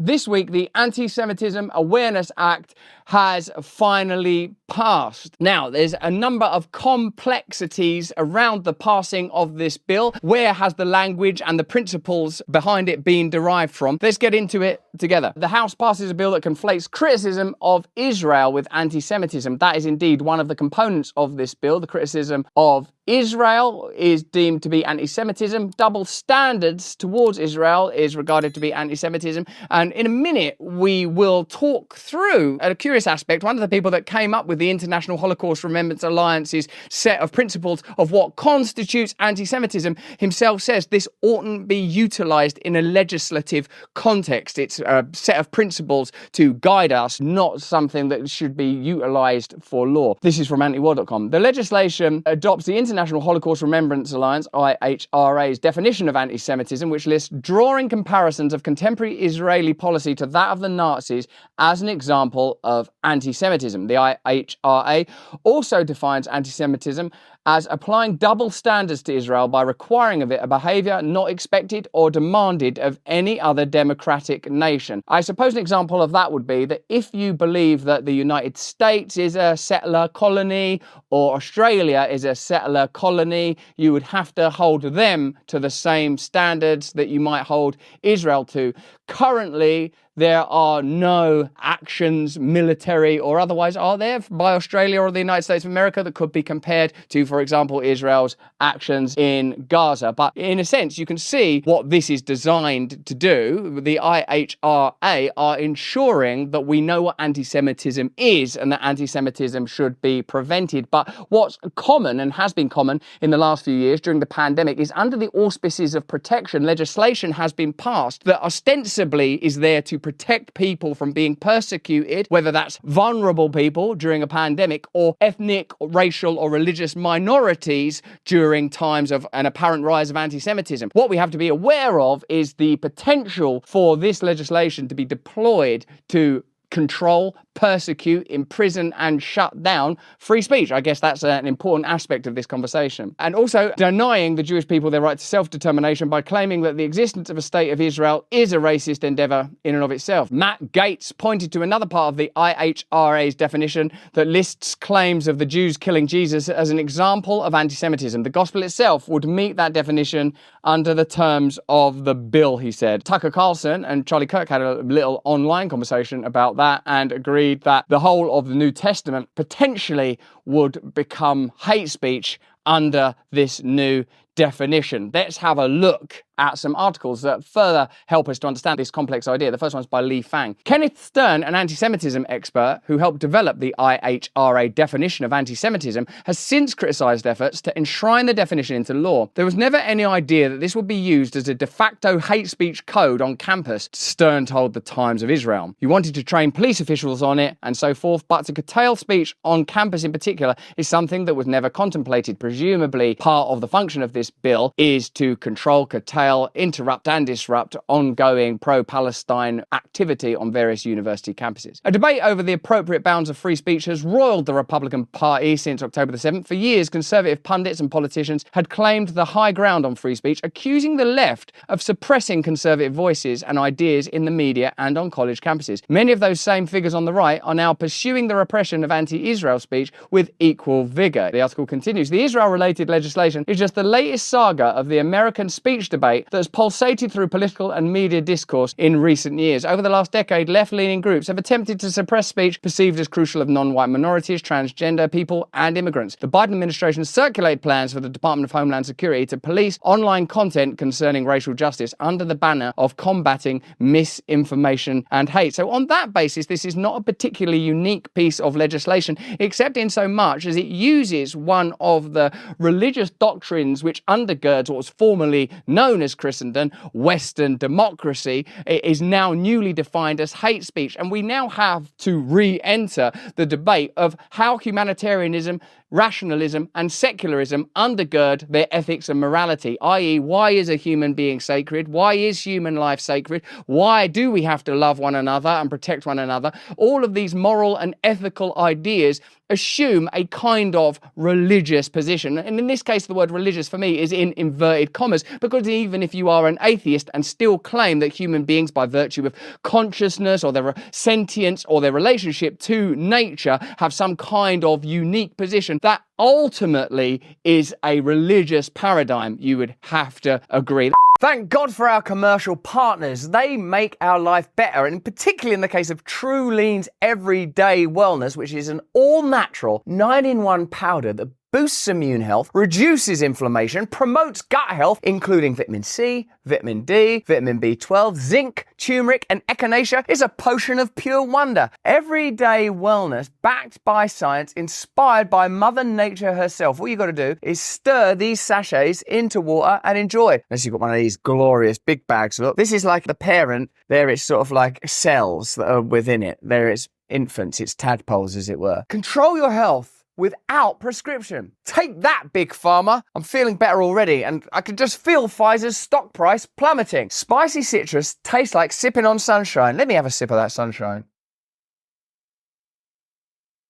This week, the Antisemitism Awareness Act has finally passed. Now, there's a number of complexities around the passing of this bill. Where has the language and the principles behind it been derived from? Let's get into it together. The House passes a bill that conflates criticism of Israel with anti-Semitism. That is indeed one of the components of this bill. The criticism of Israel is deemed to be anti-Semitism. Double standards towards Israel is regarded to be anti-Semitism. And in a minute, we will talk through a curious aspect. One of the people that came up with the International Holocaust Remembrance Alliance's set of principles of what constitutes anti-Semitism himself says this oughtn't be utilized in a legislative context. It's a set of principles to guide us, not something that should be utilized for law. This is from antiwar.com. The legislation adopts the International Holocaust Remembrance Alliance, IHRA's definition of anti-Semitism, which lists drawing comparisons of contemporary Israeli policy to that of the Nazis as an example of anti-Semitism. The IHRA also defines anti-Semitism as applying double standards to Israel by requiring of it a behavior not expected or demanded of any other democratic nation. I suppose an example of that would be that if you believe that the United States is a settler colony or Australia is a settler colony, you would have to hold them to the same standards that you might hold Israel to. Currently, there are no actions, military or otherwise, are there, by Australia or the United States of America that could be compared to, for example, Israel's actions in Gaza. But in a sense, you can see what this is designed to do. The IHRA are ensuring that we know what anti-Semitism is and that anti-Semitism should be prevented. But what's common and has been common in the last few years during the pandemic is under the auspices of protection, legislation has been passed that ostensibly is there to protect people from being persecuted, whether that's vulnerable people during a pandemic or ethnic, racial or religious minorities during times of an apparent rise of anti-Semitism. What we have to be aware of is the potential for this legislation to be deployed to control, persecute, imprison and shut down free speech. I guess that's an important aspect of this conversation. And also denying the Jewish people their right to self-determination by claiming that the existence of a state of Israel is a racist endeavor in and of itself. Matt Gaetz pointed to another part of the IHRA's definition that lists claims of the Jews killing Jesus as an example of anti-Semitism. The gospel itself would meet that definition under the terms of the bill, he said. Tucker Carlson and Charlie Kirk had a little online conversation about that and agreed that the whole of the New Testament potentially would become hate speech under this new definition. Let's have a look at some articles that further help us to understand this complex idea. The first one's by Lee Fang. Kenneth Stern, an anti-Semitism expert who helped develop the IHRA definition of anti-Semitism, has since criticised efforts to enshrine the definition into law. There was never any idea that this would be used as a de facto hate speech code on campus, Stern told the Times of Israel. He wanted to train police officials on it and so forth, but to curtail speech on campus in particular is something that was never contemplated. Presumably, part of the function of this bill is to control, curtail, interrupt and disrupt ongoing pro-Palestine activity on various university campuses. A debate over the appropriate bounds of free speech has roiled the Republican Party since October the 7th. For years, conservative pundits and politicians had claimed the high ground on free speech, accusing the left of suppressing conservative voices and ideas in the media and on college campuses. Many of those same figures on the right are now pursuing the repression of anti-Israel speech with equal vigor. The article continues, the Israel-related legislation is just the latest saga of the American speech debate that has pulsated through political and media discourse in recent years. Over the last decade, left-leaning groups have attempted to suppress speech perceived as crucial of non-white minorities, transgender people, and immigrants. The Biden administration circulated plans for the Department of Homeland Security to police online content concerning racial justice under the banner of combating misinformation and hate. So on that basis, this is not a particularly unique piece of legislation, except in so much as it uses one of the religious doctrines which undergirds what was formerly known as Christendom, Western democracy. It is now newly defined as hate speech. And we now have to re-enter the debate of how humanitarianism rationalism and secularism undergird their ethics and morality, i.e., why is a human being sacred? Why is human life sacred? Why do we have to love one another and protect one another? All of these moral and ethical ideas assume a kind of religious position. And in this case, the word religious for me is in inverted commas, because even if you are an atheist and still claim that human beings, by virtue of consciousness or their sentience or their relationship to nature, have some kind of unique position, that ultimately is a religious paradigm, you would have to agree. Thank God for our commercial partners. They make our life better, and particularly in the case of True Lean's Everyday Wellness, which is an all-natural 9-in-1 powder that boosts immune health, reduces inflammation, promotes gut health, including vitamin C, vitamin D, vitamin B12, zinc, turmeric, and echinacea, is a potion of pure wonder. Everyday Wellness, backed by science, inspired by Mother Nature herself. All you got to do is stir these sachets into water and enjoy. Unless you've got one of these glorious big bags. Look, this is like the parent. There it's sort of like cells that are within it. There it's infants, it's tadpoles, as it were. Control your health without prescription. Take that, Big Pharma. I'm feeling better already, and I can just feel Pfizer's stock price plummeting. Spicy citrus tastes like sipping on sunshine. Let me have a sip of that sunshine.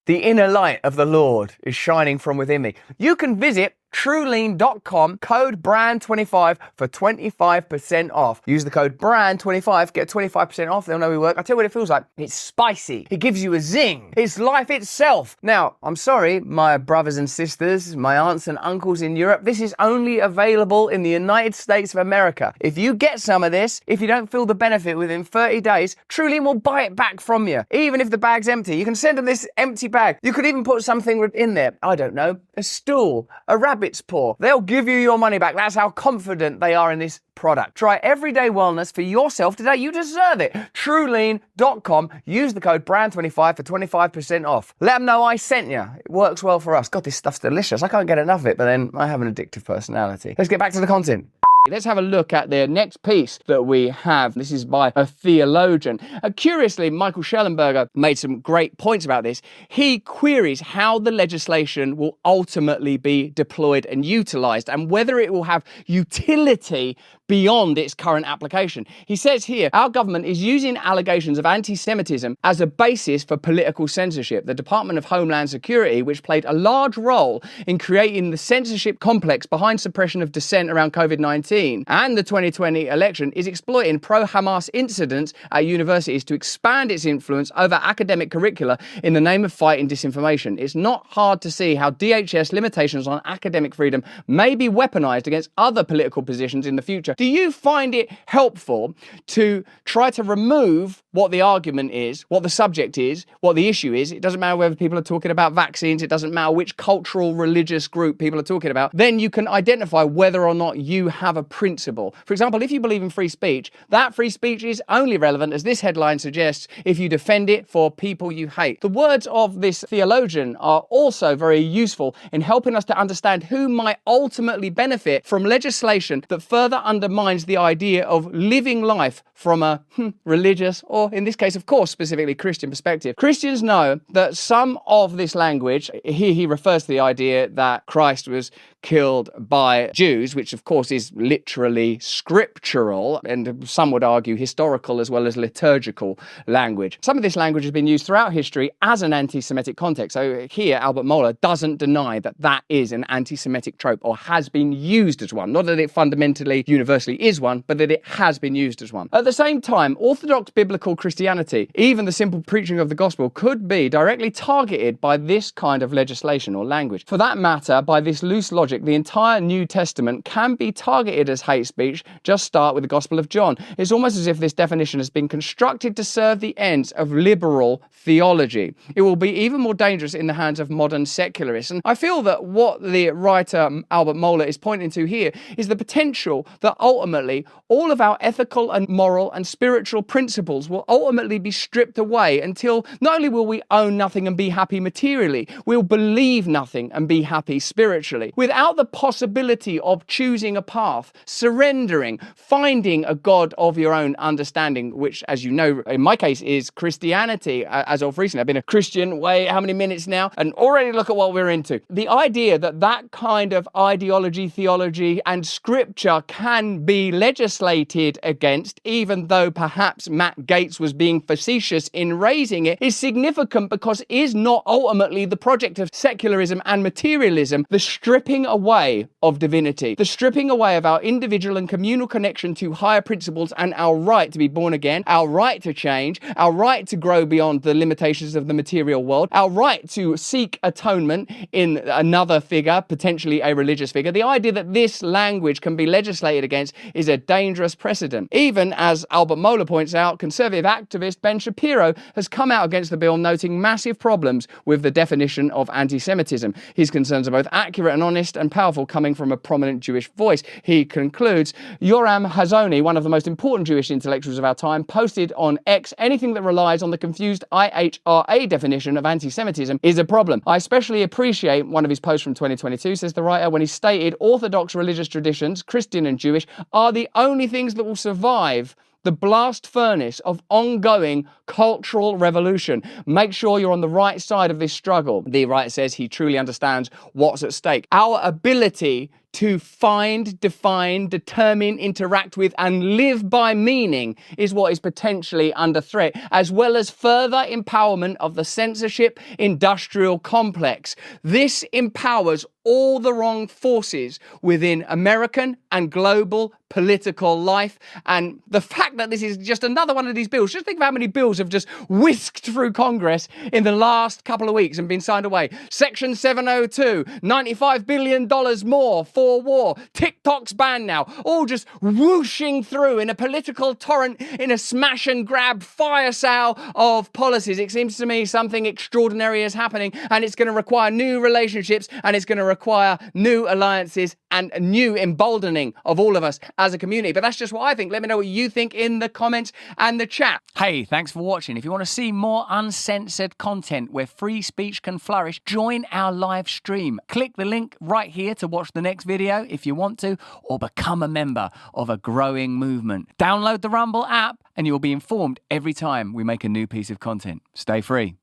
The inner light of the Lord is shining from within me. You can visit truelean.com, code BRAND25 for 25% off. Use the code BRAND25, get 25% off. They'll know we work. I tell you what it feels like. It's spicy. It gives you a zing. It's life itself. Now, I'm sorry, my brothers and sisters, my aunts and uncles in Europe, this is only available in the United States of America. If you get some of this, if you don't feel the benefit within 30 days, Truelean will buy it back from you. Even if the bag's empty, you can send them this empty bag. You could even put something in there. I don't know, a stool, a rabbit's paw. They'll give you your money back. That's how confident they are in this product. Try Everyday Wellness for yourself today. You deserve it. Truelean.com. Use the code BRAND25 for 25% off. Let them know I sent you. It works well for us. God, this stuff's delicious. I can't get enough of it, but then I have an addictive personality. Let's get back to the content. Let's have a look at the next piece that we have. This is by a theologian. Curiously, Michael Schellenberger made some great points about this. He queries how the legislation will ultimately be deployed and utilized, and whether it will have utility beyond its current application. He says here, our government is using allegations of anti-Semitism as a basis for political censorship. The Department of Homeland Security, which played a large role in creating the censorship complex behind suppression of dissent around COVID-19 and the 2020 election, is exploiting pro-Hamas incidents at universities to expand its influence over academic curricula in the name of fighting disinformation. It's not hard to see how DHS limitations on academic freedom may be weaponized against other political positions in the future. Do you find it helpful to try to remove what the argument is, what the subject is, what the issue is? It doesn't matter whether people are talking about vaccines, it doesn't matter which cultural, religious group people are talking about. Then you can identify whether or not you have a principle. For example, if you believe in free speech, that free speech is only relevant, as this headline suggests, if you defend it for people you hate. The words of this theologian are also very useful in helping us to understand who might ultimately benefit from legislation that further undermines the idea of living life from a religious, or in this case, of course, specifically Christian perspective. Christians know that some of this language, here he refers to the idea that Christ was killed by Jews, which of course is literally scriptural, and some would argue historical as well as liturgical language. Some of this language has been used throughout history as an anti-Semitic context. So here, Albert Mohler doesn't deny that that is an anti-Semitic trope, or has been used as one. Not that it fundamentally, universally is one, but that it has been used as one. At the same time, Orthodox biblical Christianity, even the simple preaching of the gospel, could be directly targeted by this kind of legislation or language. For that matter, by this loose logic, the entire New Testament can be targeted as hate speech. Just start with the Gospel of John. It's almost as if this definition has been constructed to serve the ends of liberal theology. It will be even more dangerous in the hands of modern secularists. And I feel that what the writer Albert Mohler is pointing to here is the potential that ultimately all of our ethical and moral and spiritual principles will will ultimately be stripped away until not only will we own nothing and be happy materially, we'll believe nothing and be happy spiritually. Without the possibility of choosing a path, surrendering, finding a God of your own understanding, which, as you know, in my case is Christianity. As of recently, I've been a Christian, how many minutes now? And already look at what we're into. The idea that that kind of ideology, theology, and scripture can be legislated against, even though perhaps Matt Gaetz was being facetious in raising it, is significant because is not ultimately the project of secularism and materialism the stripping away of divinity, the stripping away of our individual and communal connection to higher principles and our right to be born again, our right to change, our right to grow beyond the limitations of the material world, our right to seek atonement in another figure, potentially a religious figure. The idea that this language can be legislated against is a dangerous precedent. Even, as Albert Mohler points out, conservative activist Ben Shapiro has come out against the bill, noting massive problems with the definition of anti-Semitism. His concerns are both accurate and honest and powerful, coming from a prominent Jewish voice. He concludes, Yoram Hazony, one of the most important Jewish intellectuals of our time, posted on X, anything that relies on the confused IHRA definition of anti-Semitism is a problem. I especially appreciate one of his posts from 2022, says the writer, when he stated Orthodox religious traditions, Christian and Jewish, are the only things that will survive the blast furnace of ongoing cultural revolution. Make sure you're on the right side of this struggle. The writer says he truly understands what's at stake. Our ability to find, define, determine, interact with, and live by meaning is what is potentially under threat, as well as further empowerment of the censorship industrial complex. This empowers all the wrong forces within American and global political life. And the fact that this is just another one of these bills, just think of how many bills have just whisked through Congress in the last couple of weeks and been signed away. Section 702, $95 billion more for war. TikTok's banned now. All just whooshing through in a political torrent, in a smash and grab fire sale of policies. It seems to me something extraordinary is happening, and it's going to require new relationships, and it's going to require new alliances and a new emboldening of all of us as a community. But that's just what I think. Let me know what you think in the comments and the chat. Hey, thanks for watching. If you want to see more uncensored content where free speech can flourish, join our live stream. Click the link right here to watch the next video if you want to, or become a member of a growing movement. Download the Rumble app and you'll be informed every time we make a new piece of content. Stay free.